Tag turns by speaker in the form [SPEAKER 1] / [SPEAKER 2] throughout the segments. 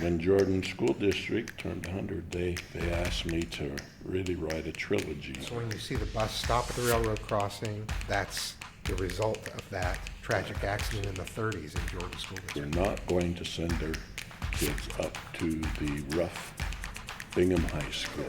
[SPEAKER 1] when Jordan School District turned 100, they asked me to really write a trilogy.
[SPEAKER 2] So when you see the bus stop at the railroad crossing, that's the result of that tragic accident in the 30s in Jordan School District.
[SPEAKER 1] We're not going to send their kids up to the rough Bingham High School.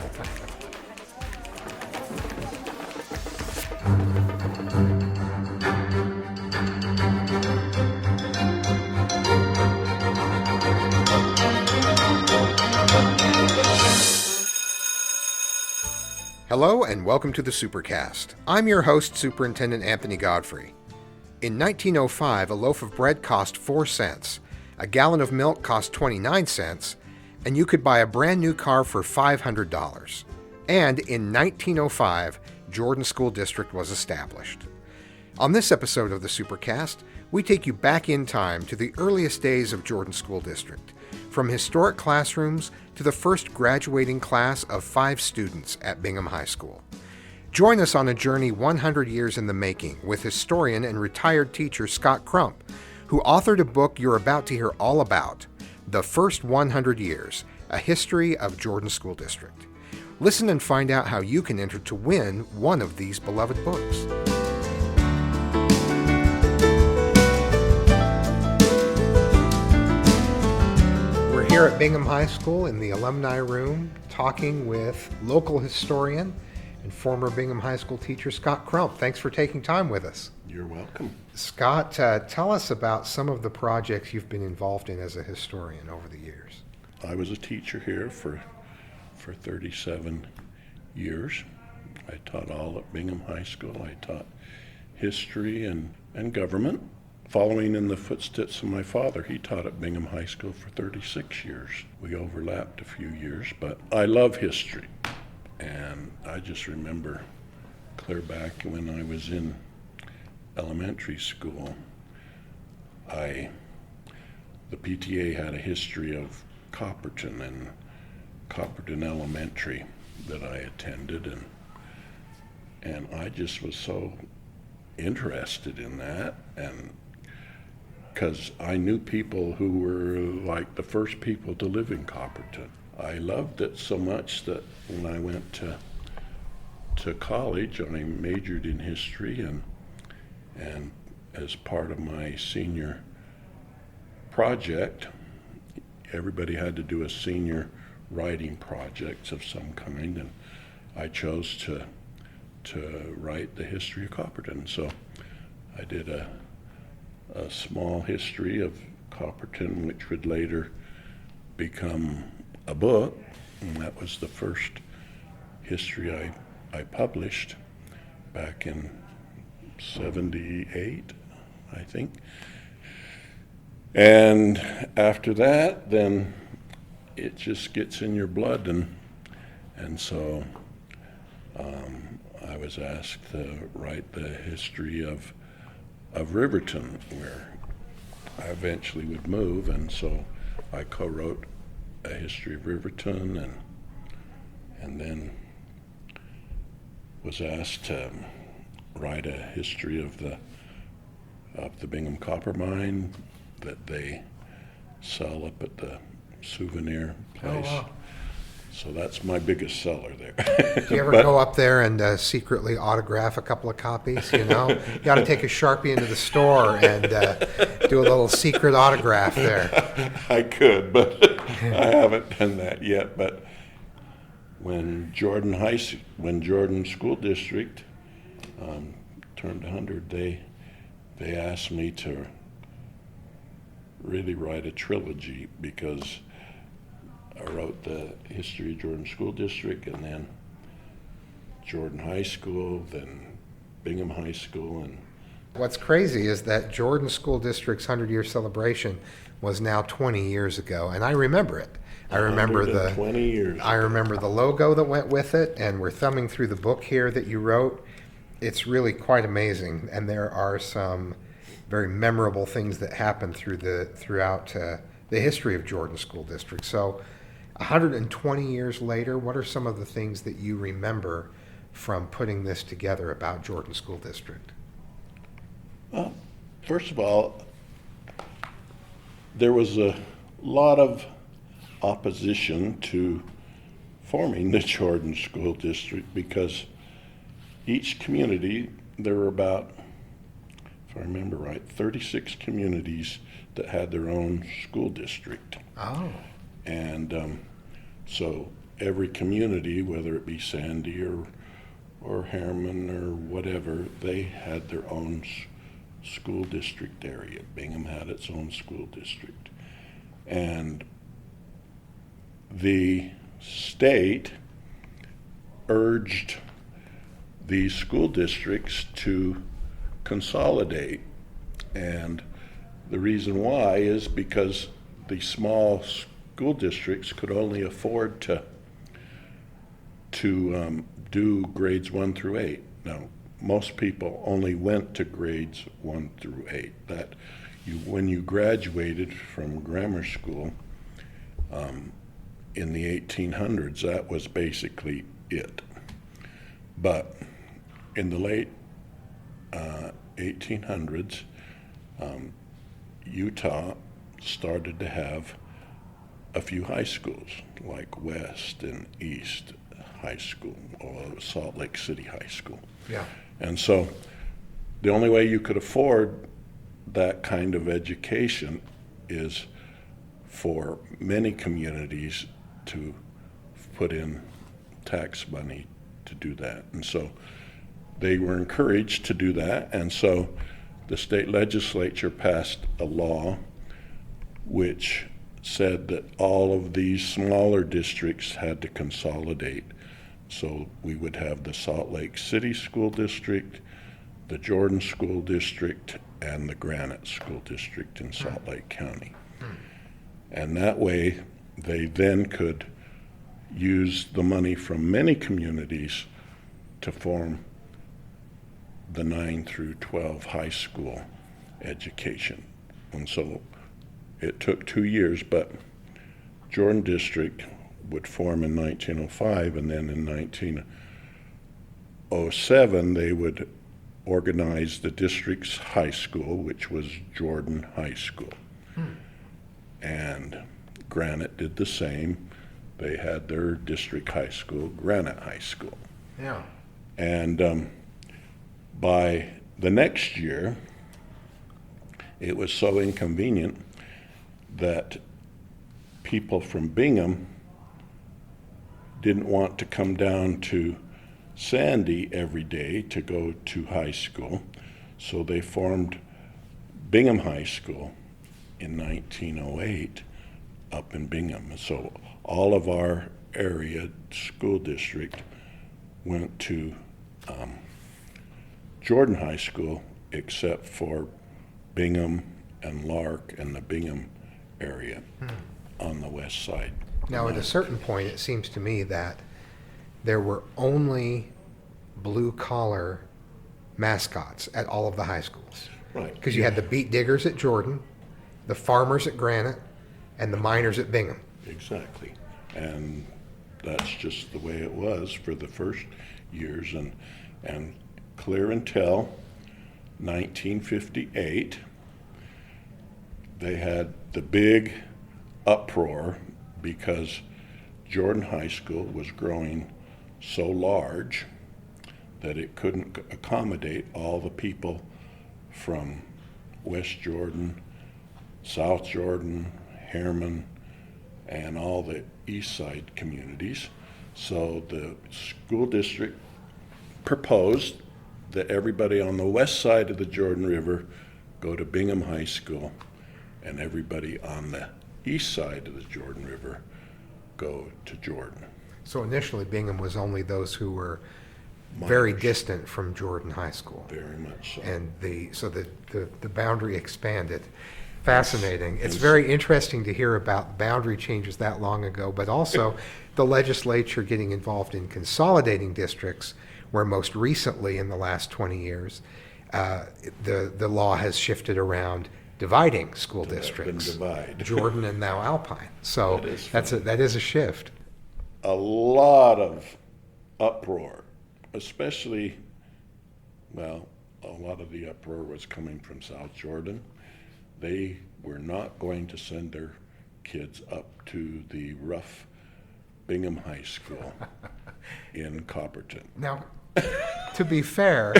[SPEAKER 2] Hello and welcome to the Supercast. I'm your host, Superintendent Anthony Godfrey. In 1905, a loaf of bread cost 4 cents, a gallon of milk cost 29 cents, and you could buy a brand new car for $500. And in 1905, Jordan School District was established. On this episode of the Supercast, we take you back in time to the earliest days of Jordan School District, from historic classrooms to the first graduating class of 5 students at Bingham High School. Join us on a journey 100 years in the making with historian and retired teacher Scott Crump, who authored a book you're about to hear all about, The First 100 Years, A History of Jordan School District. Listen and find out how you can enter to win one of these beloved books. We're here at Bingham High School in the alumni room talking with local historian and former Bingham High School teacher Scott Crump. Thanks for taking time with us.
[SPEAKER 1] You're welcome.
[SPEAKER 2] Scott, tell us about some of the projects you've been involved in as a historian over the years.
[SPEAKER 1] I was a teacher here for 37 years. I taught all at Bingham High School. I taught history and government. Following in the footsteps of my father, he taught at Bingham High School for 36 years. We overlapped a few years, but I love history. And I just remember clear back when I was in elementary school, the PTA had a history of Copperton and Copperton Elementary that I attended, and I just was so interested in that, and because I knew people who were like the first people to live in Copperton. I loved it so much that when I went to college, I majored in history, and as part of my senior project, everybody had to do a senior writing project of some kind, and I chose to write the history of Copperton. So I did a small history of Copperton, which would later become a book, and that was the first history I published back in 78, I think. And after that, then it just gets in your blood, and so I was asked to write the history of Riverton, where I eventually would move, and so I co-wrote a history of Riverton, and then was asked to write a history of the Bingham copper mine that they sell up at the souvenir place.
[SPEAKER 2] Oh, wow.
[SPEAKER 1] So that's my biggest seller there.
[SPEAKER 2] Do you ever go up there and secretly autograph a couple of copies? You know, you got to take a Sharpie into the store and do a little secret autograph there.
[SPEAKER 1] I could, but I haven't done that yet. But when Jordan School District turned 100, they asked me to really write a trilogy, because I wrote the history of Jordan School District, and then Jordan High School, then Bingham High School. And
[SPEAKER 2] what's crazy is that Jordan School District's 100-year celebration was now 20 years ago, and I remember it. I remember
[SPEAKER 1] 20 years.
[SPEAKER 2] I remember the logo that went with it, and we're thumbing through the book here that you wrote. It's really quite amazing, and there are some very memorable things that happened throughout the history of Jordan School District. So 120 years later, what are some of the things that you remember from putting this together about Jordan School District?
[SPEAKER 1] Well, first of all, there was a lot of opposition to forming the Jordan School District because each community, there were about, if I remember right, 36 communities that had their own school district.
[SPEAKER 2] Oh.
[SPEAKER 1] And so every community, whether it be Sandy or Harriman or whatever, they had their own school district area. Bingham had its own school district. And the state urged these school districts to consolidate. And the reason why is because the small school districts could only afford to do grades 1 through 8. Now, most people only went to grades 1 through 8. When you graduated from grammar school in the 1800s, that was basically it. But in the late 1800s, Utah started to have a few high schools, like West and East High School, or Salt Lake City High School.
[SPEAKER 2] Yeah.
[SPEAKER 1] And so the only way you could afford that kind of education is for many communities to put in tax money to do that. And so they were encouraged to do that. And so the state legislature passed a law which said that all of these smaller districts had to consolidate. So we would have the Salt Lake City School District, the Jordan School District, and the Granite School District in Salt Lake County. And that way, they then could use the money from many communities to form the 9 through 12 high school education. And so it took 2 years, but Jordan District would form in 1905, and then in 1907 they would organize the district's high school, which was Jordan High School. And Granite did the same. They had their district high school, Granite High School.
[SPEAKER 2] Yeah.
[SPEAKER 1] And by the next year, it was so inconvenient that people from Bingham didn't want to come down to Sandy every day to go to high school, so they formed Bingham High School in 1908 up in Bingham. So all of our area school district went to Jordan High School except for Bingham and Lark and the Bingham area on the west side.
[SPEAKER 2] Now, at a certain point, it seems to me that there were only blue-collar mascots at all of the high schools.
[SPEAKER 1] Right.
[SPEAKER 2] Because you had the beet diggers at Jordan, the farmers at Granite, and the miners at Bingham.
[SPEAKER 1] Exactly. And that's just the way it was for the first years. And clear until 1958, they had the big uproar because Jordan High School was growing so large that it couldn't accommodate all the people from West Jordan, South Jordan, Harriman, and all the east side communities. So the school district proposed that everybody on the west side of the Jordan River go to Bingham High School, and everybody on the east side of the Jordan River go to Jordan.
[SPEAKER 2] So initially, Bingham was only those who were very distant from Jordan High School.
[SPEAKER 1] Very much so.
[SPEAKER 2] And the boundary expanded. Fascinating. It's very interesting to hear about boundary changes that long ago, but also the legislature getting involved in consolidating districts, where most recently in the last 20 years, the law has shifted around dividing school districts.
[SPEAKER 1] Divide.
[SPEAKER 2] Jordan and now Alpine. So that is a shift.
[SPEAKER 1] A lot of uproar, especially, well, a lot of the uproar was coming from South Jordan. They were not going to send their kids up to the rough Bingham High School in Copperton.
[SPEAKER 2] Now, to be fair,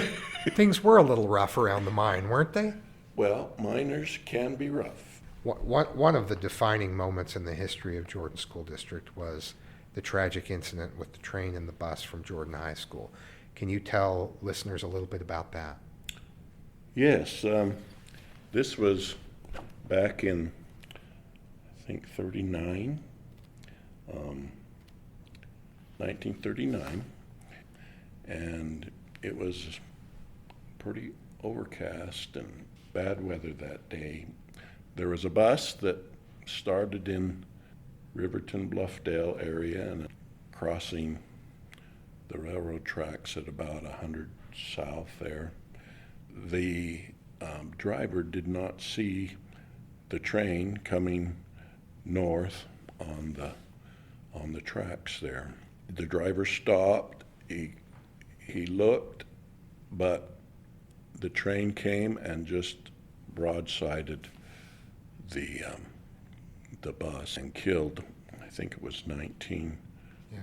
[SPEAKER 2] things were a little rough around the mine, weren't they?
[SPEAKER 1] Well, miners can be rough.
[SPEAKER 2] One of the defining moments in the history of Jordan School District was the tragic incident with the train and the bus from Jordan High School. Can you tell listeners a little bit about that?
[SPEAKER 1] Yes, this was back in, I think, 1939, and it was pretty overcast and bad weather that day. There was a bus that started in Riverton Bluffdale area and crossing the railroad tracks at about 100 south there. The driver did not see the train coming north on the tracks there. The driver stopped. He looked, but the train came and just broadsided the bus and killed, I think it was 19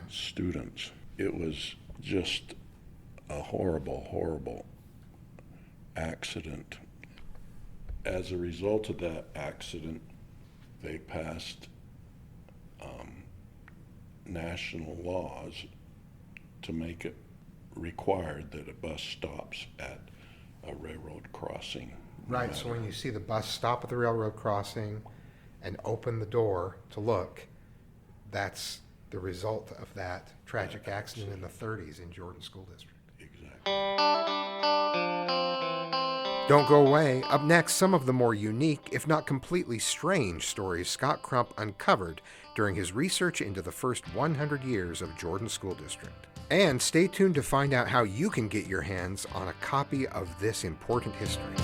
[SPEAKER 1] students. It was just a horrible, horrible accident. As a result of that accident, they passed national laws to make it required that a bus stops at a railroad crossing.
[SPEAKER 2] Right, so when you see the bus stop at the railroad crossing and open the door to look, that's the result of that tragic accident in the 30s in Jordan School District.
[SPEAKER 1] Exactly.
[SPEAKER 2] Don't go away. Up next, some of the more unique, if not completely strange, stories Scott Crump uncovered during his research into the first 100 years of Jordan School District. And stay tuned to find out how you can get your hands on a copy of this important history.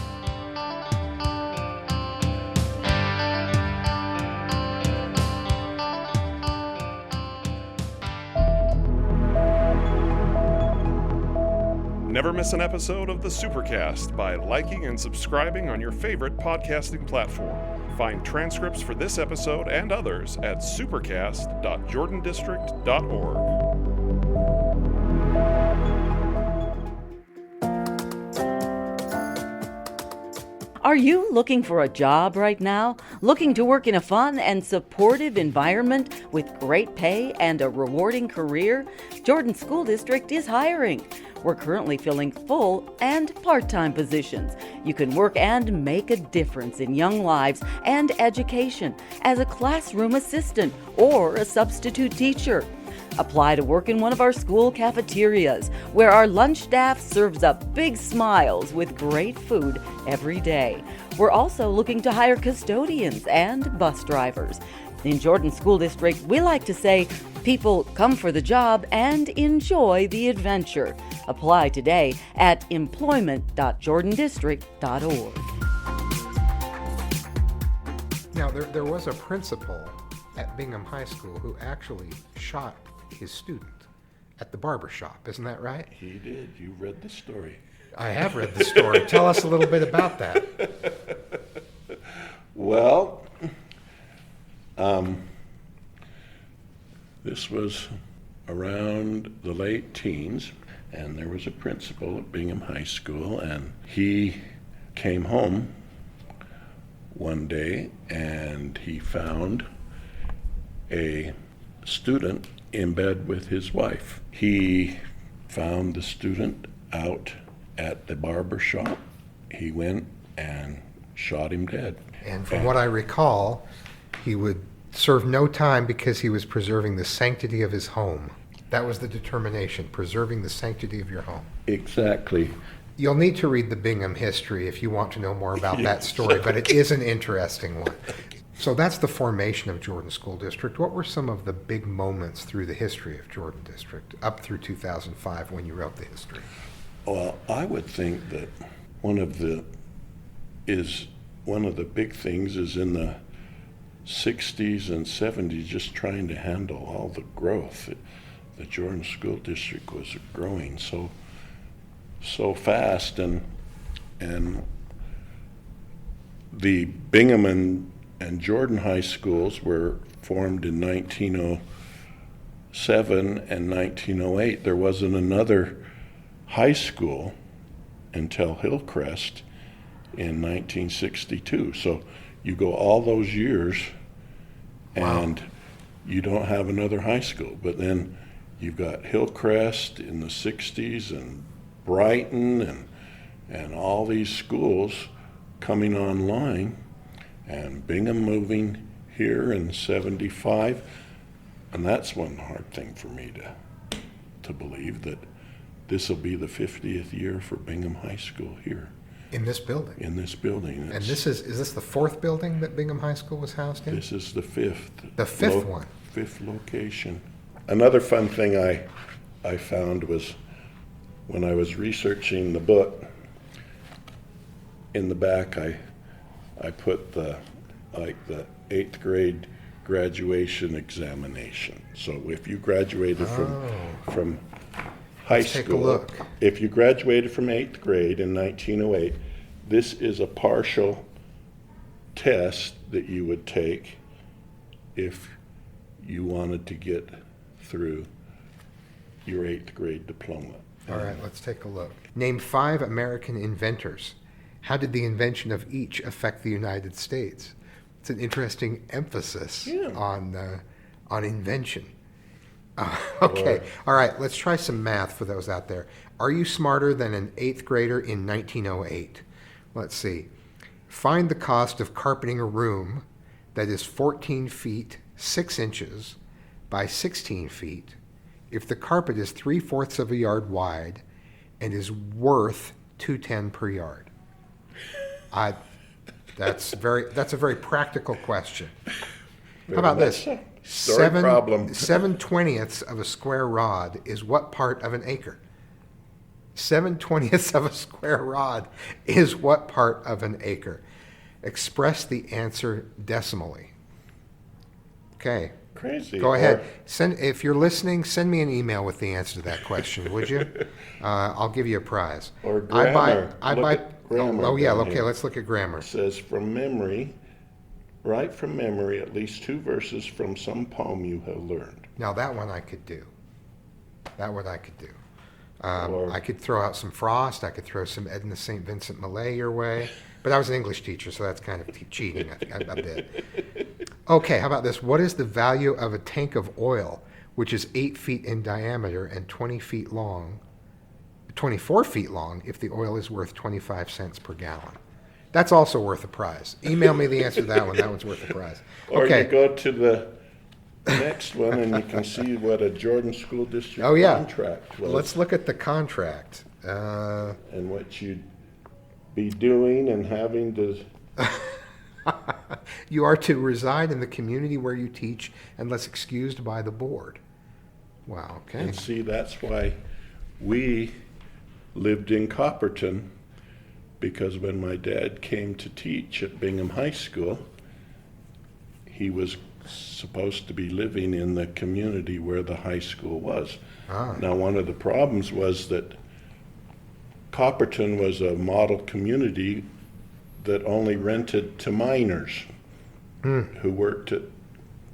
[SPEAKER 3] Never miss an episode of the Supercast by liking and subscribing on your favorite podcasting platform. Find transcripts for this episode and others at supercast.jordandistrict.org.
[SPEAKER 4] Are you looking for a job right now? Looking to work in a fun and supportive environment with great pay and a rewarding career? Jordan School District is hiring. We're currently filling full and part-time positions. You can work and make a difference in young lives and education as a classroom assistant or a substitute teacher. Apply to work in one of our school cafeterias, where our lunch staff serves up big smiles with great food every day. We're also looking to hire custodians and bus drivers. In Jordan School District, we like to say, people come for the job and enjoy the adventure. Apply today at employment.jordandistrict.org.
[SPEAKER 2] Now, there was a principal at Bingham High School who actually shot his student at the barber shop. Isn't that right?
[SPEAKER 1] He did. You read the story.
[SPEAKER 2] I have read the story. Tell us a little bit about that.
[SPEAKER 1] Well, this was around the late teens, and there was a principal at Bingham High School, and he came home one day and he found a student in bed with his wife. He found the student out at the barber shop. He went and shot him dead.
[SPEAKER 2] And from what I recall, he would serve no time because he was preserving the sanctity of his home. That was the determination, preserving the sanctity of your home.
[SPEAKER 1] Exactly.
[SPEAKER 2] You'll need to read the Bingham history if you want to know more about that story, but it is an interesting one. So that's the formation of Jordan School District. What were some of the big moments through the history of Jordan District up through 2005 when you wrote the history?
[SPEAKER 1] Well, I would think that one of the big things is in the 60s and 70s, just trying to handle all the growth. The Jordan School District was growing so fast, and the Bingham and and Jordan High Schools were formed in 1907 and 1908. There wasn't another high school until Hillcrest in 1962. So you go all those years and you don't have another high school. But then you've got Hillcrest in the 60s and Brighton and all these schools coming online, and Bingham moving here in 75. And that's one hard thing for me to believe, that this will be the 50th year for Bingham High School here.
[SPEAKER 2] In this building?
[SPEAKER 1] In this building.
[SPEAKER 2] And is this the fourth building that Bingham High School was housed in?
[SPEAKER 1] This is the fifth.
[SPEAKER 2] The fifth one?
[SPEAKER 1] Fifth location. Another fun thing I found was when I was researching the book, in the back I put the 8th grade graduation examination. So if you graduated from high
[SPEAKER 2] Let's
[SPEAKER 1] school,
[SPEAKER 2] take a look.
[SPEAKER 1] if you graduated from 8th grade in 1908, this is a partial test that you would take if you wanted to get through your 8th grade diploma.
[SPEAKER 2] All right, let's take a look. Name 5 American inventors. How did the invention of each affect the United States? It's an interesting emphasis on invention. Okay, all right, let's try some math for those out there. Are you smarter than an 8th grader in 1908? Let's see. Find the cost of carpeting a room that is 14 feet 6 inches by 16 feet if the carpet is 3/4 of a yard wide and is worth $2.10 per yard. That's a very practical question. How about this?
[SPEAKER 1] Problem.
[SPEAKER 2] 7/20 of a square rod is what part of an acre? 7/20 of a square rod is what part of an acre? Express the answer decimally. Okay.
[SPEAKER 1] Crazy.
[SPEAKER 2] Go ahead. If you're listening, send me an email with the answer to that question, would you? I'll give you a prize.
[SPEAKER 1] Or grammar. Look at grammar
[SPEAKER 2] Oh yeah.
[SPEAKER 1] down
[SPEAKER 2] Okay.
[SPEAKER 1] here.
[SPEAKER 2] Let's look at grammar.
[SPEAKER 1] It says from memory, write from memory at least 2 verses from some poem you have learned.
[SPEAKER 2] Now that one I could do.
[SPEAKER 1] Or-
[SPEAKER 2] I could throw out some Frost. I could throw some Edna St. Vincent Millay your way. But I was an English teacher, so that's kind of cheating a bit. Okay, how about this? What is the value of a tank of oil, which is 8 feet in diameter and 24 feet long, if the oil is worth 25 cents per gallon? That's also worth a prize. Email me the answer to that one. That one's worth a prize.
[SPEAKER 1] Or
[SPEAKER 2] Okay.
[SPEAKER 1] you go to the next one and you can see what a Jordan School District
[SPEAKER 2] Oh, yeah.
[SPEAKER 1] contract was.
[SPEAKER 2] Let's look at the contract.
[SPEAKER 1] And what you'd be doing and having to.
[SPEAKER 2] You are to reside in the community where you teach unless excused by the board. Wow, okay.
[SPEAKER 1] And see, that's why we lived in Copperton, because when my dad came to teach at Bingham High School, he was supposed to be living in the community where the high school was. Now, one of the problems was that Copperton was a model community that only rented to minors who worked at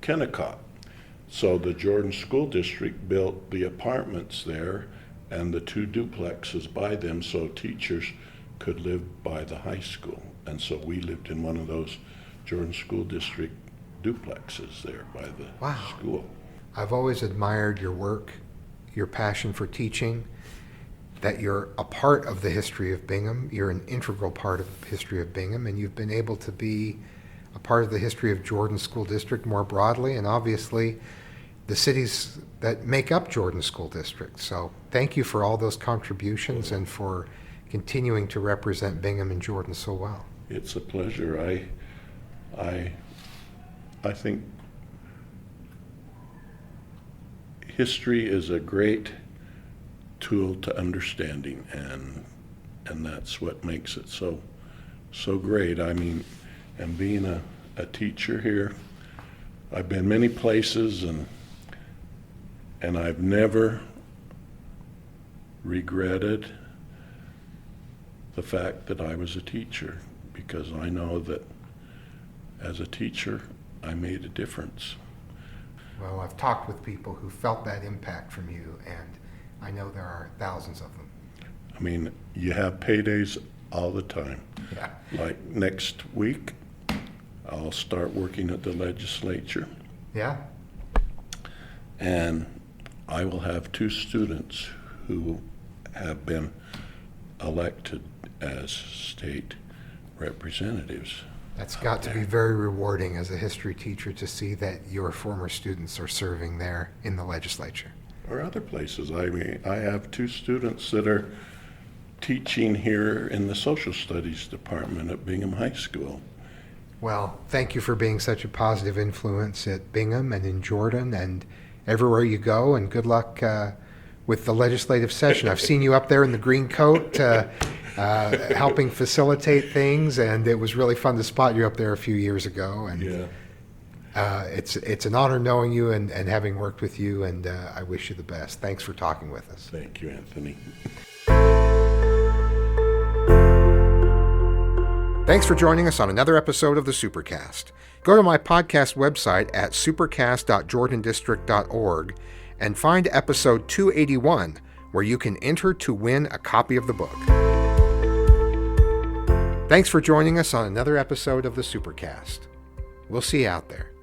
[SPEAKER 1] Kennecott. So the Jordan School District built the apartments there and the 2 duplexes by them so teachers could live by the high school. And so we lived in one of those Jordan School District duplexes there by the school.
[SPEAKER 2] I've always admired your work, your passion for teaching, that you're a part of the history of Bingham. You're an integral part of the history of Bingham, and you've been able to be a part of the history of Jordan School District more broadly, and obviously the cities that make up Jordan School District. So thank you for all those contributions and for continuing to represent Bingham and Jordan so well.
[SPEAKER 1] It's a pleasure. I think history is a great tool to understanding, and that's what makes it so great. I mean, and being a teacher here, I've been many places, and I've never regretted the fact that I was a teacher, because I know that as a teacher, I made a difference.
[SPEAKER 2] Well, I've talked with people who felt that impact from you, and I know there are thousands of them.
[SPEAKER 1] I mean, you have paydays all the time.
[SPEAKER 2] Yeah.
[SPEAKER 1] Like next week, I'll start working at the legislature,
[SPEAKER 2] Yeah?
[SPEAKER 1] and I will have 2 students who have been elected as state representatives.
[SPEAKER 2] That's got to be very rewarding as a history teacher to see that your former students are serving there in the legislature.
[SPEAKER 1] Or other places. I mean, I have 2 students that are teaching here in the social studies department at Bingham High School.
[SPEAKER 2] Well, thank you for being such a positive influence at Bingham and in Jordan and everywhere you go, and good luck with the legislative session. I've seen you up there in the green coat helping facilitate things, and it was really fun to spot you up there a few years ago. And it's an honor knowing you and having worked with you, and I wish you the best. Thanks for talking with us.
[SPEAKER 1] Thank you, Anthony.
[SPEAKER 2] Thanks for joining us on another episode of the Supercast. Go to my podcast website at supercast.jordandistrict.org and find episode 281, where you can enter to win a copy of the book. Thanks for joining us on another episode of the Supercast. We'll see you out there.